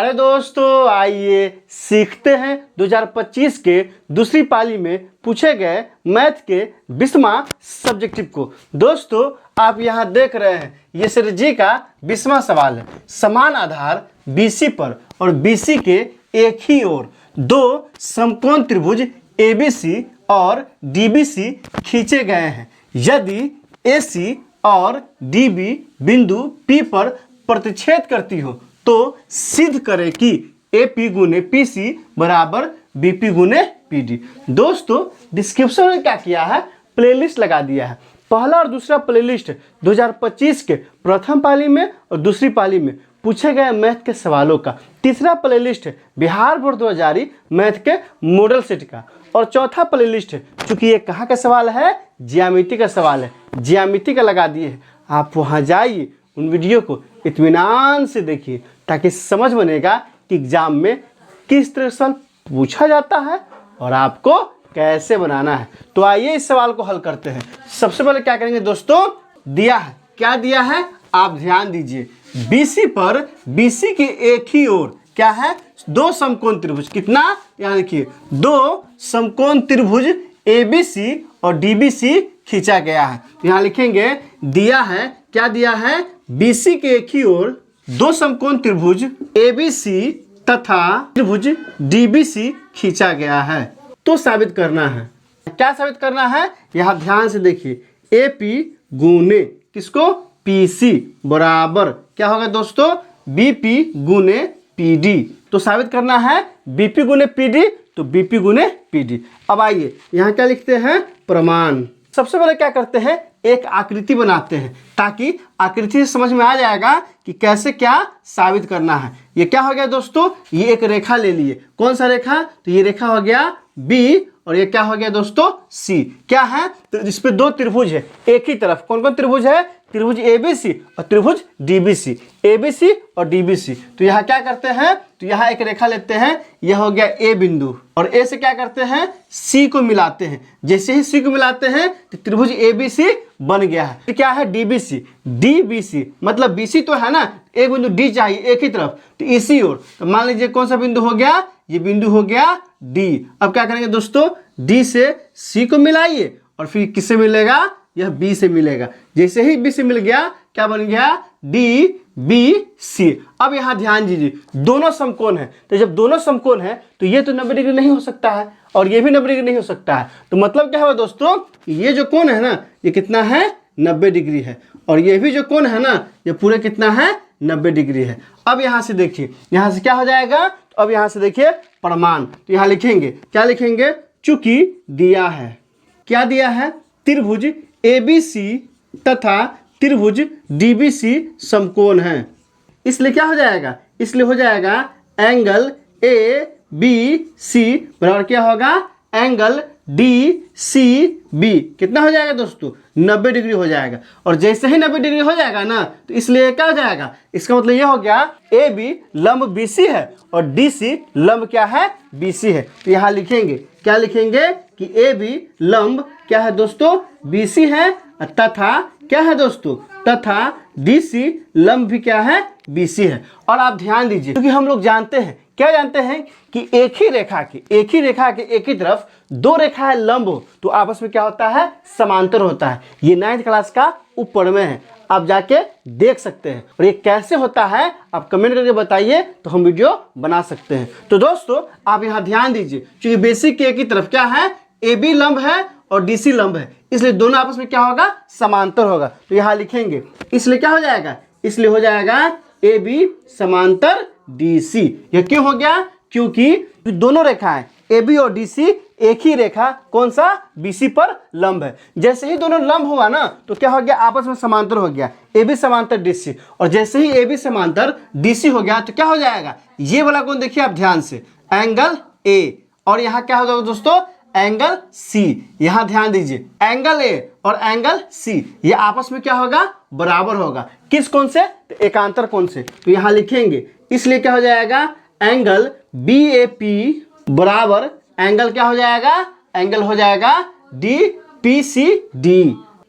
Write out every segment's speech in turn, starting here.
प्यारे दोस्तों, आइए सीखते हैं 2025 के दूसरी पाली में पूछे गए मैथ के 20वां सब्जेक्टिव को। दोस्तों, आप यहाँ देख रहे हैं ये सर जी का 20वां सवाल है। समान आधार BC पर और BC के एक ही ओर दो समकोण त्रिभुज ABC और DBC खींचे गए हैं। यदि AC और DB बिंदु P पर प्रतिच्छेद करती हो तो सिद्ध करें कि AP गुने PC बराबर BP गुने PD। दोस्तों, डिस्क्रिप्शन में क्या किया है, प्लेलिस्ट लगा दिया है। पहला और दूसरा प्लेलिस्ट 2025 के प्रथम पाली में और दूसरी पाली में पूछे गए मैथ के सवालों का। तीसरा प्लेलिस्ट है बिहार बोर्ड 2000 मैथ के मॉडल सेट का। और चौथा प्लेलिस्ट है, चूंकि ये कहाँ का सवाल है, ज्यामिति का सवाल है, ज्यामिति का लगा दिए है। आप वहाँ जाइए, उन वीडियो को इत्मीनान से देखिए ताकि समझ बनेगा कि एग्जाम में किस तरह सवाल पूछा जाता है और आपको कैसे बनाना है। तो आइए इस सवाल को हल करते हैं। सबसे पहले क्या करेंगे दोस्तों, दिया है, क्या दिया है आप ध्यान दीजिए। BC पर BC के एक ही ओर क्या है, दो समकोण त्रिभुज। कितना, यहाँ देखिए, दो समकोण त्रिभुज ABC और DBC खींचा गया है। यहाँ लिखेंगे दिया है, क्या दिया है, BC के एक ही ओर दो समकोण त्रिभुज ABC तथा त्रिभुज DBC खींचा गया है। तो साबित करना है, क्या साबित करना है, यहाँ ध्यान से देखिए। AP गुने किसको, PC बराबर क्या होगा दोस्तों, BP गुने PD। तो साबित करना है BP गुने PD, तो BP गुने PD। अब आइए यहाँ क्या लिखते हैं, प्रमाण। सबसे पहले क्या करते हैं, एक आकृति बनाते हैं ताकि आकृति से समझ में आ जाएगा कि कैसे क्या साबित करना है। ये क्या हो गया दोस्तों, ये एक रेखा ले लिए। कौन सा रेखा, तो ये रेखा हो गया B और ये क्या हो गया दोस्तों, C। क्या है, तो इस पे दो त्रिभुज है एक ही तरफ। कौन कौन त्रिभुज है, त्रिभुज ABC और त्रिभुज DBC, ABC और DBC। तो यहाँ क्या करते हैं, तो यहाँ एक रेखा लेते हैं, यह हो गया A बिंदु और A से क्या करते हैं, C को मिलाते हैं। जैसे ही C को मिलाते हैं तो त्रिभुज ABC बन गया है। तो क्या है, DBC, DBC मतलब BC तो है ना, एक बिंदु D चाहिए एक ही तरफ, तो इसी ओर। तो मान लीजिए कौन सा बिंदु हो गया, ये बिंदु हो गया D। अब क्या करेंगे दोस्तों, D से C को मिलाइए और फिर किससे मिलेगा, यह B से मिलेगा। जैसे ही B से मिल गया क्या बन गया, DBC। अब यहाँ ध्यान दीजिए, दोनों समकोण है, तो जब दोनों समकोण है तो ये तो 90 डिग्री नहीं हो सकता है और ये भी 90 डिग्री नहीं हो सकता है। तो मतलब क्या हुआ दोस्तों, ये जो कोण है ना, ये कितना है, 90 डिग्री है, और ये भी जो कोण है ना, ये पूरे कितना है, 90 डिग्री है। अब यहाँ से देखिए, यहाँ से क्या हो जाएगा, तो अब यहाँ से देखिए प्रमाण। तो यहाँ लिखेंगे, क्या लिखेंगे, चूंकि दिया है, क्या दिया है, त्रिभुज ABC तथा त्रिभुज DBC समकोण है, इसलिए क्या हो जाएगा, इसलिए हो जाएगा एंगल ABC बराबर क्या होगा, एंगल DCB। कितना हो जाएगा दोस्तों, 90 डिग्री हो जाएगा। और जैसे ही 90 डिग्री हो जाएगा ना, तो इसलिए क्या हो जाएगा, इसका मतलब ये हो गया AB लंब BC है और DC लंब क्या है, BC है। तो यहाँ लिखेंगे, क्या लिखेंगे कि AB लंब क्या है दोस्तों, BC है, तथा क्या है दोस्तों, तथा DC लंब भी क्या है, BC है। और आप ध्यान दीजिए, क्योंकि हम लोग जानते हैं, क्या जानते हैं कि एक ही रेखा के एक ही तरफ दो रेखाएं लंब हो तो आपस में क्या होता है, समांतर होता है। ये 9th क्लास का ऊपर में है, आप जाके देख सकते हैं। और ये कैसे होता है आप कमेंट करके बताइए, तो हम वीडियो बना सकते हैं। तो दोस्तों आप यहाँ ध्यान दीजिए, क्योंकि बेसिक के एक ही तरफ क्या है, AB लंब है और DC लंब है, इसलिए दोनों आपस में क्या होगा, समांतर होगा। तो यहाँ लिखेंगे, इसलिए क्या हो जाएगा, इसलिए हो जाएगा AB समांतर DC। यह क्यों हो गया, क्योंकि दोनों रेखाएं AB और DC एक ही रेखा कौन सा, BC पर लंब है। जैसे ही दोनों लंब हुआ ना, तो क्या हो गया, आपस में समांतर हो गया, AB समांतर DC। और जैसे ही AB समांतर DC हो गया तो क्या हो जाएगा, ये वाला कोण देखिए आप ध्यान से, एंगल A। और यहाँ क्या होगा दोस्तों, एंगल C। यहाँ ध्यान दीजिए, एंगल A और एंगल C ये आपस में क्या होगा, बराबर होगा। किस कोण से, तो एकांतर कोण से। तो यहाँ लिखेंगे, इसलिए क्या हो जाएगा, एंगल BAP बराबर एंगल क्या हो जाएगा, एंगल हो जाएगा DPCD।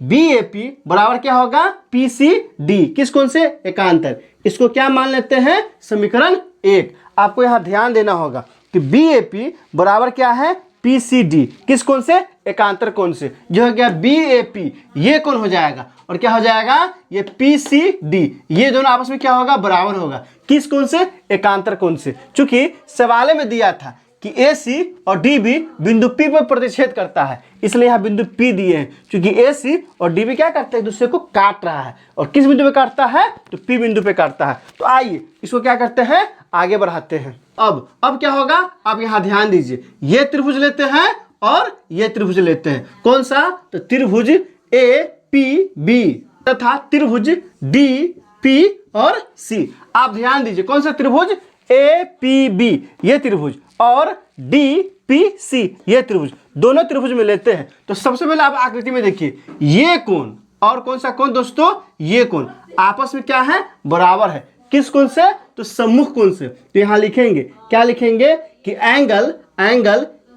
BAP बराबर क्या होगा, PCD। किस कोण से, एकांतर। इसको क्या मान लेते हैं, समीकरण 1। आपको यहाँ ध्यान देना होगा कि BAP बराबर क्या है, PCD। किस कोण से, एकांतर कोण से। जो हो गया BAP, ये कोण हो जाएगा और क्या हो जाएगा, ये PCD। ये दोनों आपस में क्या होगा, बराबर होगा। किस कोण से, एकांतर कोण से। चूंकि सवाल में दिया था कि AC और DB बिंदु P पर प्रतिच्छेद करता है, इसलिए यहाँ बिंदु P दिए हैं। क्योंकि AC और DB क्या करते हैं, एक दूसरे को काट रहा है। और किस बिंदु पे काटता है, तो P बिंदु पे काटता है। तो आइए इसको क्या करते हैं, आगे बढ़ाते हैं। अब क्या होगा, आप यहाँ ध्यान दीजिए। ये त्रिभुज लेते हैं और ये त्रिभुज लेते हैं। कौन सा, तो त्रिभुज APB तथा त्रिभुज DP और C। आप ध्यान दीजिए, कौन सा त्रिभुज, APB ये त्रिभुज और DPC ये त्रिभुज, दोनों त्रिभुज में लेते हैं। तो सबसे पहले आप आकृति में देखिए, ये कोण और कौन सा कोण दोस्तों, ये कोण आपस में क्या है, बराबर है। किस कोण से, तो सम्मुख कोण से। तो यहां लिखेंगे, क्या लिखेंगे कि एंगल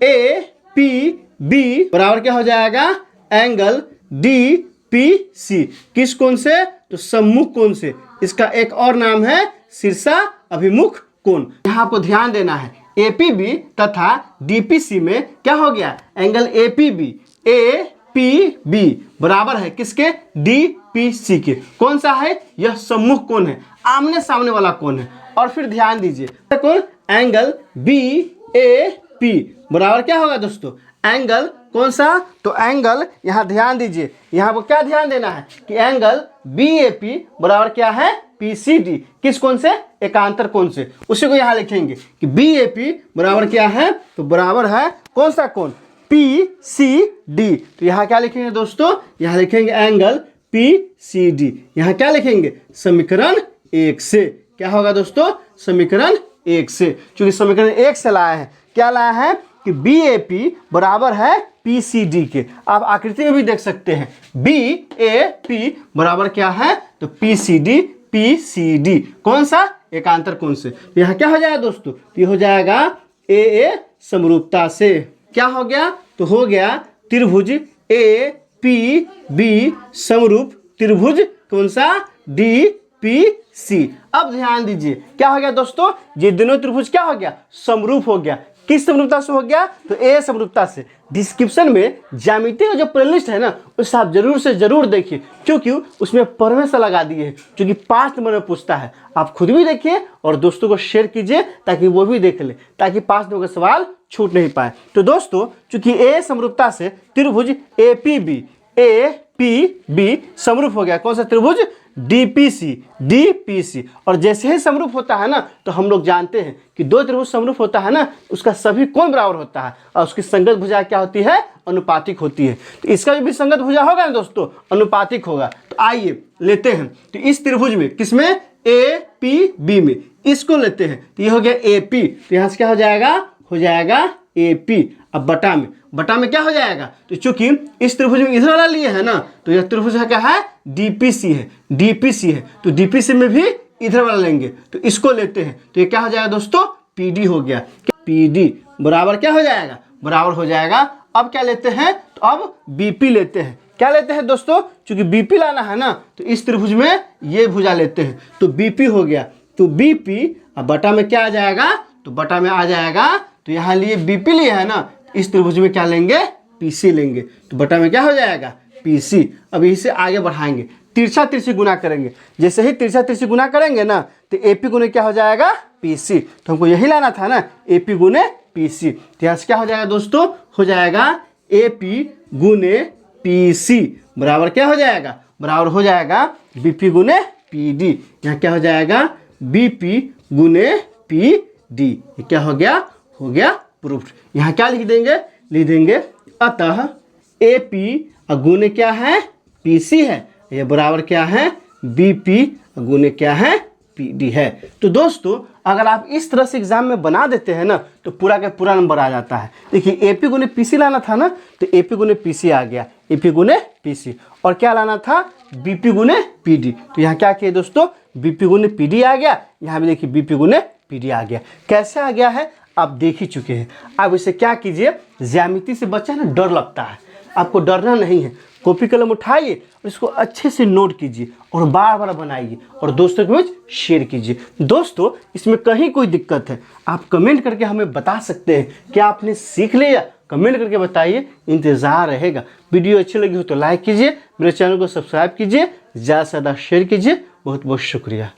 APB बराबर क्या हो जाएगा, एंगल DPC। किस कोण से, तो सम्मुख कोण से। इसका एक और नाम है शीर्षा अभिमुख कोण। यहाँ आपको ध्यान देना है, APB तथा DPC में क्या हो गया, एंगल APB बराबर है किसके, DPC के। कौन सा है, यह सम्मुख कोण है, आमने सामने वाला कोण है। और फिर ध्यान दीजिए, कोण एंगल BAP बराबर क्या होगा दोस्तों, एंगल कौन सा, तो एंगल, यहाँ ध्यान दीजिए, यहाँ को क्या ध्यान देना है कि एंगल BAP बराबर क्या है, PCD। किस कोण से, एकांतर कोण से। उसी को यहाँ लिखेंगे कि BAP बराबर क्या है, तो बराबर है कौन सा कोण, PCD। तो यहाँ क्या लिखेंगे दोस्तों, यहाँ लिखेंगे एंगल PCD। यहाँ क्या लिखेंगे, समीकरण 1 से। क्या होगा दोस्तों, समीकरण 1 से। क्योंकि समीकरण 1 से लाया है, क्या लाया है कि BAP बराबर है PCD के। आप आकृति में भी देख सकते हैं, BAP बराबर क्या है, तो PCD। कौन सा, एकांतर कोण से। तो यहाँ क्या हो जाएगा दोस्तों, ये हो जाएगा AA समरूपता से। क्या हो गया, तो हो गया त्रिभुज APB समरूप त्रिभुज कौन सा, DPC। अब ध्यान दीजिए, क्या हो गया दोस्तों, ये दोनों त्रिभुज क्या हो गया, समरूप हो गया। किस समरूपता से हो गया, तो A समरूपता से। डिस्क्रिप्शन में ज्यामिति का जो प्लेलिस्ट है ना, उसे आप जरूर से जरूर देखिए, क्योंकि उसमें परमेश्वर लगा दिए हैं, जो कि 5 नंबर में पूछता है। आप खुद भी देखिए और दोस्तों को शेयर कीजिए ताकि वो भी देख ले, ताकि 5 नंबर का सवाल छूट नहीं पाए। तो दोस्तों, चूंकि A समरूपता से त्रिभुज APB समरूप हो गया, कौन सा त्रिभुज, DPC। और जैसे ही समरूप होता है ना, तो हम लोग जानते हैं कि दो त्रिभुज समरूप होता है ना, उसका सभी कोण बराबर होता है और उसकी संगत भुजा क्या होती है, अनुपातिक होती है। तो इसका भी संगत भुजा होगा ना दोस्तों, अनुपातिक होगा। तो आइए लेते हैं, तो इस त्रिभुज में, किसमें, APB में, इसको लेते हैं। तो ये हो गया AP, तो यहाँ से क्या हो जाएगा AP। अब बटा में क्या हो जाएगा, तो चूंकि इस त्रिभुज में इधर वाला लिए है ना, तो यह त्रिभुज है क्या है, DPC है। तो DPC में भी इधर वाला लेंगे, तो इसको लेते हैं। तो ये क्या हो जाएगा दोस्तों, PD हो गया। PD बराबर क्या हो जाएगा, बराबर हो जाएगा। अब क्या लेते हैं, तो अब BP लेते हैं। क्या लेते हैं दोस्तों, चूंकि BP लाना है ना, तो इस त्रिभुज में ये भुजा लेते हैं, तो BP हो गया। तो BP, अब बटा में क्या आ जाएगा, तो बटा में आ जाएगा, तो यहाँ लिए BP लिए है ना, इस त्रिभुज में क्या लेंगे, PC लेंगे। तो बटा में क्या हो जाएगा, PC। अब इसे आगे बढ़ाएंगे, तिरछा तिरछी गुना करेंगे। जैसे ही तिरछा तिरछी गुना करेंगे ना, तो AP गुने क्या हो जाएगा, PC। तो हमको यही लाना था ना, AP गुने PC। तो यहाँ से क्या हो जाएगा दोस्तों, हो जाएगा AP गुने PC बराबर क्या हो जाएगा, बराबर हो जाएगा BP गुने PD। यहाँ क्या हो जाएगा, BP गुने PD। ये क्या हो गया प्रूफ्ड। यहाँ क्या लिख देंगे, अतः AP गुने क्या है, PC है, ये बराबर क्या है, BP गुने क्या है, PD है। तो दोस्तों, अगर आप इस तरह से एग्जाम में बना देते हैं ना, तो पूरा का पूरा नंबर आ जाता है। देखिए, AP गुने PC लाना था ना, तो AP गुने PC आ गया, AP गुने PC। और क्या लाना था, BP गुने PD। तो यहाँ क्या किए दोस्तों, BP गुने PD आ गया, यहाँ भी देखिए BP गुने PD आ गया। कैसे आ गया है, आप देख ही चुके हैं। अब इसे क्या कीजिए, ज्यामिति से बच्चा ना डर लगता है, आपको डरना नहीं है। कॉपी कलम उठाइए और इसको अच्छे से नोट कीजिए और बार बार बनाइए और दोस्तों के बीच शेयर कीजिए। दोस्तों इसमें कहीं कोई दिक्कत है आप कमेंट करके हमें बता सकते हैं कि आपने सीख लिया। कमेंट करके बताइए, इंतज़ार रहेगा। वीडियो अच्छी लगी हो तो लाइक कीजिए, मेरे चैनल को सब्सक्राइब कीजिए, ज़्यादा से ज़्यादा शेयर कीजिए। बहुत बहुत शुक्रिया।